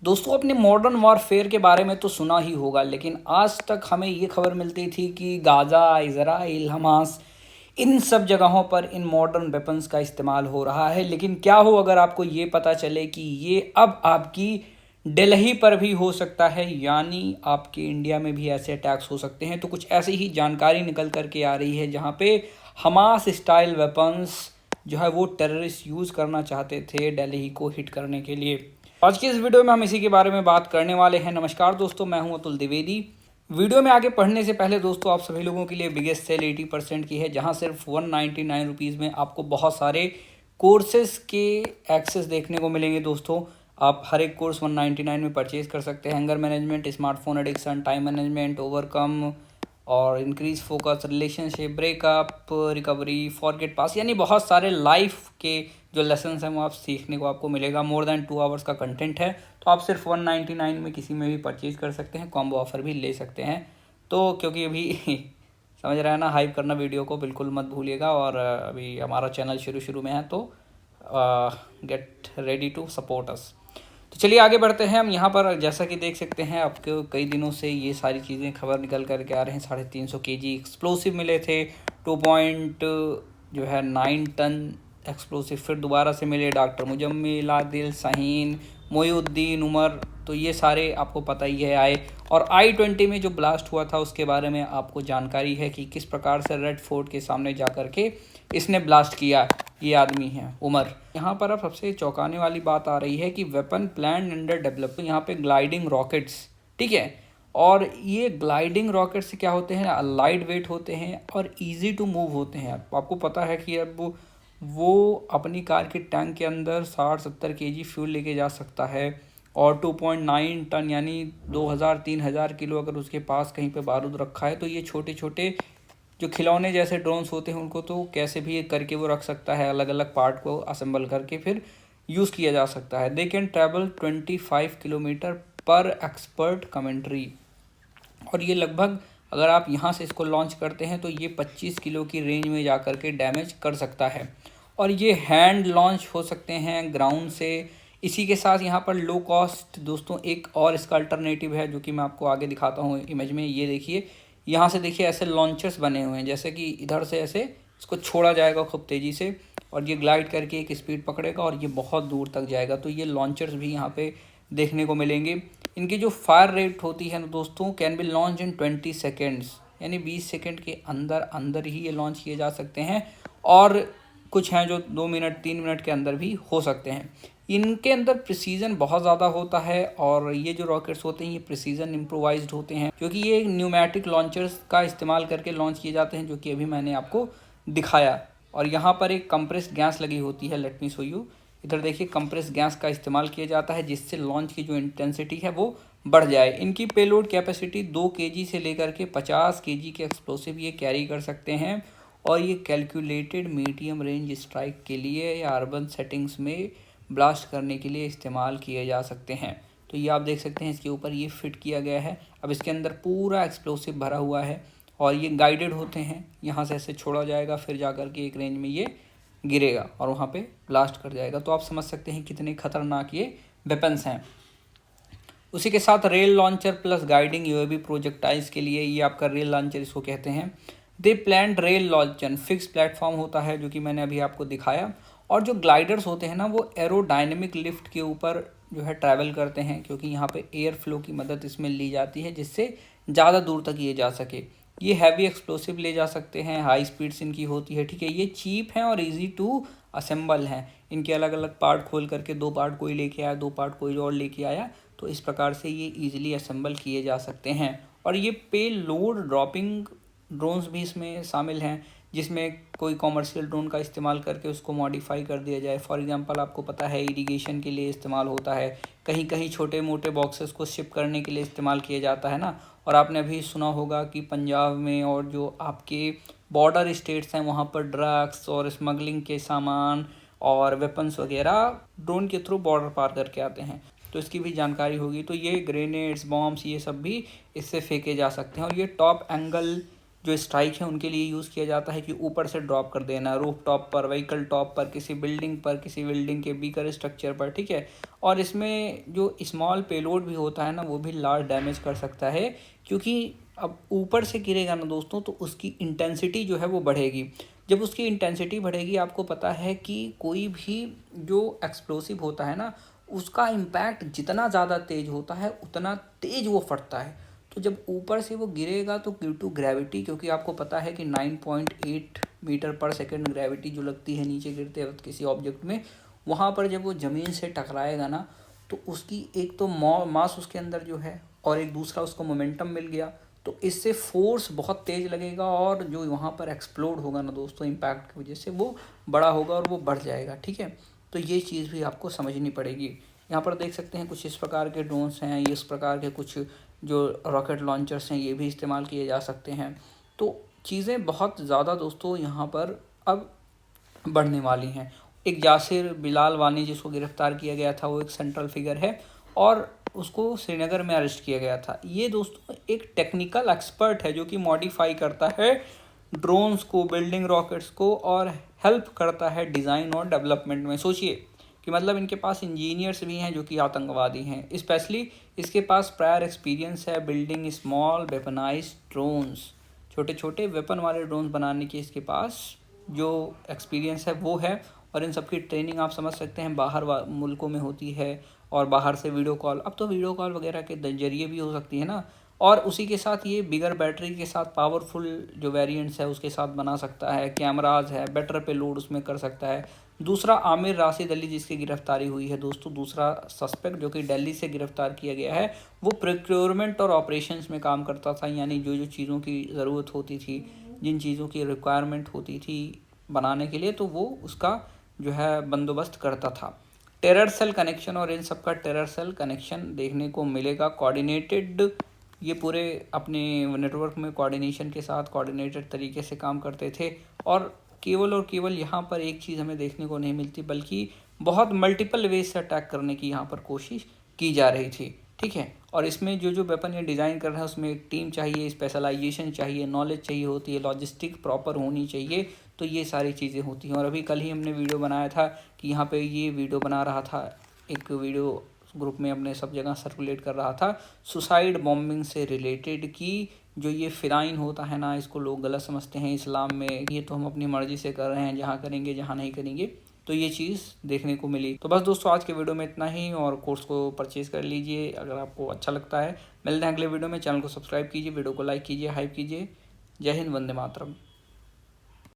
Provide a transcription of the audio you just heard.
दोस्तों, अपने modern warfare के बारे में तो सुना ही होगा, लेकिन आज तक हमें ये खबर मिलती थी कि गाज़ा, इज़राइल, हमास इन सब जगहों पर इन मॉडर्न वेपन्स का इस्तेमाल हो रहा है। लेकिन क्या हो अगर आपको ये पता चले कि ये अब आपकी दिल्ली पर भी हो सकता है, यानी आपके इंडिया में भी ऐसे अटैक्स हो सकते हैं। तो कुछ ऐसी ही जानकारी निकल करके आ रही है जहाँ पे हमास स्टाइल वेपन्स जो है वो टेररिस्ट यूज़ करना चाहते थे दिल्ली को हिट करने के लिए। आज की इस वीडियो में हम इसी के बारे में बात करने वाले हैं। नमस्कार दोस्तों, मैं हूं अतुल द्विवेदी। वीडियो में आगे पढ़ने से पहले दोस्तों, आप सभी लोगों के लिए बिगेस्ट सेल 80% की है, जहां सिर्फ 199 रुपीज़ में आपको बहुत सारे कोर्सेज के एक्सेस देखने को मिलेंगे। दोस्तों, आप हर एक कोर्स 199 में परचेज कर सकते हैं। Anger management, smartphone addiction, time management, overcome और increase focus, relationship, breakup, recovery, forget past, यानी बहुत सारे लाइफ के जो लेसन्स हैं वो आप सीखने को आपको मिलेगा। मोर देन 2 आवर्स का कंटेंट है, तो आप सिर्फ 199 में किसी में भी परचेज कर सकते हैं। कॉम्बो ऑफर भी ले सकते हैं। तो क्योंकि अभी समझ रहे हैं ना, हाइप करना वीडियो को बिल्कुल मत भूलिएगा। और अभी हमारा चैनल शुरू में है, तो get ready to support us. तो चलिए आगे बढ़ते हैं। हम यहाँ पर जैसा कि देख सकते हैं, आपको कई दिनों से ये सारी चीज़ें खबर निकल करके आ रहे हैं। 350 kg एक्सप्लोसिव मिले थे, 2.9 टन एक्सप्लोसिव फिर दोबारा से मिले। डॉक्टर मुजम्मिल, आदिल, शाहीन, मोयुद्दीन, उमर, तो ये सारे आपको पता ही है आए। और I-20 में जो ब्लास्ट हुआ था उसके बारे में आपको जानकारी है कि किस प्रकार से रेड फोर्ट के सामने जा कर के इसने ब्लास्ट किया। ये आदमी है उमर। यहाँ पर अब सबसे चौंकाने वाली बात आ रही है कि वेपन प्लान अंडर डेवलपमेंट, यहाँ पे ग्लाइडिंग रॉकेट्स, ठीक है। और ये ग्लाइडिंग रॉकेट्स क्या होते हैं, लाइट वेट होते हैं और इजी टू मूव होते हैं। आपको पता है कि अब वो अपनी कार के टैंक के अंदर 60-70 kg फ्यूल लेके जा सकता है। और 2.9 टन यानी 2000-3000 किलो अगर उसके पास कहीं पे बारूद रखा है, तो ये छोटे छोटे जो खिलौने जैसे ड्रोन्स होते हैं उनको तो कैसे भी करके वो रख सकता है। अलग अलग पार्ट को असेंबल करके फिर यूज़ किया जा सकता है। दे कैन ट्रैवल 25 किलोमीटर पर एक्सपर्ट कमेंट्री। और ये लगभग, अगर आप यहाँ से इसको लॉन्च करते हैं तो ये 25 किलो की रेंज में जा कर के डैमेज कर सकता है। और ये हैंड लॉन्च हो सकते हैं ग्राउंड से। इसी के साथ यहाँ पर लो कॉस्ट दोस्तों एक और इसका अल्टरनेटिव है, जो कि मैं आपको आगे दिखाता हूँ इमेज में। ये देखिए, यहाँ से देखिए ऐसे लॉन्चर्स बने हुए हैं, जैसे कि इधर से ऐसे इसको छोड़ा जाएगा खूब तेज़ी से और ये ग्लाइड करके एक स्पीड पकड़ेगा और ये बहुत दूर तक जाएगा। तो ये लॉन्चर्स भी यहाँ पे देखने को मिलेंगे। इनकी जो फायर रेट होती है ना दोस्तों, can be launch in 20 seconds, यानी 20 सेकेंड के अंदर अंदर ही ये लॉन्च किए जा सकते हैं। और कुछ हैं जो 2 मिनट 3 मिनट के अंदर भी हो सकते हैं। इनके अंदर प्रिसीजन बहुत ज़्यादा होता है और ये जो रॉकेट्स होते हैं ये प्रिसीजन इम्प्रोवाइज्ड होते हैं, क्योंकि ये न्यूमेटिक लॉन्चर्स का इस्तेमाल करके लॉन्च किए जाते हैं, जो कि अभी मैंने आपको दिखाया। और यहाँ पर एक कंप्रेस्ड गैस लगी होती है, लेट मी शो यू। इधर देखिए, कंप्रेस्ड गैस का इस्तेमाल किया जाता है जिससे लॉन्च की जो इंटेंसिटी है वो बढ़ जाए। इनकी पेलोड कैपेसिटी 2 kg से लेकर के 50 kg के एक्सप्लोसिव ये कैरी कर सकते हैं। और ये कैलकुलेटेड मीडियम रेंज स्ट्राइक के लिए या अर्बन सेटिंग्स में ब्लास्ट करने के लिए इस्तेमाल किए जा सकते हैं। तो ये आप देख सकते हैं, इसके ऊपर ये फिट किया गया है। अब इसके अंदर पूरा एक्सप्लोसिव भरा हुआ है और ये गाइडेड होते हैं। यहाँ से ऐसे छोड़ा जाएगा, फिर जा कर के एक रेंज में ये गिरेगा और वहाँ पे ब्लास्ट कर जाएगा। तो आप समझ सकते हैं कितने खतरनाक ये वेपन्स हैं। उसी के साथ rail launcher plus guiding UAV projectiles के लिए, ये आपका रेल लॉन्चर इसको कहते हैं। They planned rail launcher fix platform होता है, जो कि मैंने अभी आपको दिखाया। और जो ग्लाइडर्स होते हैं ना, वो एरोडायनेमिक लिफ्ट के ऊपर जो है ट्रैवल करते हैं, क्योंकि यहाँ पे एयर फ्लो की मदद इसमें ली जाती है जिससे ज़्यादा दूर तक ये जा सके। ये हैवी एक्सप्लोसिव ले जा सकते हैं, हाई स्पीड्स इनकी होती है, ठीक है। ये चीप हैं और इजी टू असेंबल हैं। इनके अलग अलग पार्ट खोल करके 2 पार्ट कोई लेके आया, 2 पार्ट कोई और लेके आया, तो इस प्रकार से ये ईजिली असेंबल किए जा सकते हैं। और ये पे लोड ड्रॉपिंग ड्रोन्स भी इसमें शामिल हैं, जिसमें कोई कॉमर्शियल ड्रोन का इस्तेमाल करके उसको मॉडिफाई कर दिया जाए। फॉर एग्जांपल, आपको पता है इरिगेशन के लिए इस्तेमाल होता है, कहीं कहीं छोटे मोटे बॉक्सेस को शिप करने के लिए इस्तेमाल किया जाता है ना। और आपने अभी सुना होगा कि पंजाब में और जो आपके बॉर्डर स्टेट्स हैं वहाँ पर ड्रग्स और स्मगलिंग के सामान और वेपन्स वगैरह ड्रोन के थ्रू बॉर्डर पार करके आते हैं, तो इसकी भी जानकारी होगी। तो ये ग्रेनेड्स, बॉम्ब्स, ये सब भी इससे फेंके जा सकते हैं। और ये टॉप एंगल जो स्ट्राइक है उनके लिए यूज़ किया जाता है कि ऊपर से ड्रॉप कर देना, रूफ टॉप पर, व्हीकल टॉप पर, किसी बिल्डिंग के बीकर स्ट्रक्चर पर, ठीक है। और इसमें जो स्मॉल पेलोड भी होता है ना, वो भी लार्ज डैमेज कर सकता है, क्योंकि अब ऊपर से गिरेगा ना दोस्तों तो उसकी इंटेंसिटी जो है वो बढ़ेगी। जब उसकी इंटेंसिटी बढ़ेगी, आपको पता है कि कोई भी जो एक्सप्लोसिव होता है ना, उसका इम्पैक्ट जितना ज़्यादा तेज होता है उतना तेज वो फटता है। तो जब ऊपर से वो गिरेगा तो ड्यू टू ग्रेविटी, क्योंकि आपको पता है कि 9.8 मीटर पर सेकेंड ग्रेविटी जो लगती है नीचे गिरते वक्त किसी ऑब्जेक्ट में, वहाँ पर जब वो ज़मीन से टकराएगा ना, तो उसकी एक तो मास उसके अंदर जो है, और एक दूसरा उसको मोमेंटम मिल गया, तो इससे फोर्स बहुत तेज़ लगेगा, और जो वहाँ पर एक्सप्लोड होगा ना दोस्तों इम्पैक्ट की वजह से, वो बड़ा होगा और वो बढ़ जाएगा, ठीक है। तो ये चीज़ भी आपको समझनी पड़ेगी। यहाँ पर देख सकते हैं कुछ इस प्रकार के ड्रोन्स हैं, इस प्रकार के कुछ जो रॉकेट लॉन्चर्स हैं, ये भी इस्तेमाल किए जा सकते हैं। तो चीज़ें बहुत ज़्यादा दोस्तों यहाँ पर अब बढ़ने वाली हैं। एक यासिर बिलाल वानी जिसको गिरफ्तार किया गया था, वो एक सेंट्रल फिगर है, और उसको श्रीनगर में अरेस्ट किया गया था। ये दोस्तों एक टेक्निकल एक्सपर्ट है जो कि मॉडिफाई करता है ड्रोन्स को, बिल्डिंग रॉकेट्स को, और हेल्प करता है डिज़ाइन और डेवलपमेंट में। सोचिए कि मतलब इनके पास इंजीनियर्स भी हैं जो कि आतंकवादी हैं। स्पेशली इसके पास प्रायर एक्सपीरियंस है बिल्डिंग स्मॉल वेपनाइज्ड ड्रोन्स, छोटे छोटे वेपन वाले ड्रोन्स बनाने की इसके पास जो एक्सपीरियंस है वो है। और इन सब की ट्रेनिंग आप समझ सकते हैं बाहर मुल्कों में होती है, और बाहर से वीडियो कॉल, अब तो वीडियो कॉल वगैरह के जरिए भी हो सकती है ना। और उसी के साथ ये बिगर बैटरी के साथ पावरफुल जो वेरिएंट्स है उसके साथ बना सकता है, कैमराज है, बेटर पे लोड उसमें कर सकता है। दूसरा आमिर राशिद अली जिसकी गिरफ्तारी हुई है दोस्तों, दूसरा सस्पेक्ट जो कि दिल्ली से गिरफ्तार किया गया है, वो प्रोक्योरमेंट और ऑपरेशंस में काम करता था, यानी जो जो चीज़ों की ज़रूरत होती थी, जिन चीज़ों की रिक्वायरमेंट होती थी बनाने के लिए, तो वो उसका जो है बंदोबस्त करता था। टेरर सेल कनेक्शन, और इन सब का टेरर सेल कनेक्शन देखने को मिलेगा। कोऑर्डिनेटेड, ये पूरे अपने नेटवर्क में कोऑर्डिनेशन के साथ कोऑर्डिनेटेड तरीके से काम करते थे, और केवल यहाँ पर एक चीज़ हमें देखने को नहीं मिलती, बल्कि बहुत मल्टीपल वेज से अटैक करने की यहाँ पर कोशिश की जा रही थी, ठीक है। और इसमें जो जो वेपन ये डिज़ाइन कर रहे हैं उसमें एक टीम चाहिए, स्पेशलाइजेशन चाहिए, नॉलेज चाहिए होती है, लॉजिस्टिक प्रॉपर होनी चाहिए, तो ये सारी चीज़ें होती हैं। और अभी कल ही हमने वीडियो बनाया था कि यहाँ पे ये वीडियो बना रहा था, एक वीडियो ग्रुप में अपने सब जगह सर्कुलेट कर रहा था सुसाइड बॉम्बिंग से रिलेटेड, कि जो ये फ़िदाइन होता है ना, इसको लोग गलत समझते हैं इस्लाम में, ये तो हम अपनी मर्ज़ी से कर रहे हैं, जहाँ करेंगे जहाँ नहीं करेंगे, तो ये चीज़ देखने को मिली। तो बस दोस्तों आज के वीडियो में इतना ही, और कोर्स को परचेज़ कर लीजिए अगर आपको अच्छा लगता है। मिलते हैं अगले वीडियो में, चैनल को सब्सक्राइब कीजिए, वीडियो को लाइक कीजिए, हाइप कीजिए। जय हिंद, वंदे मातरम।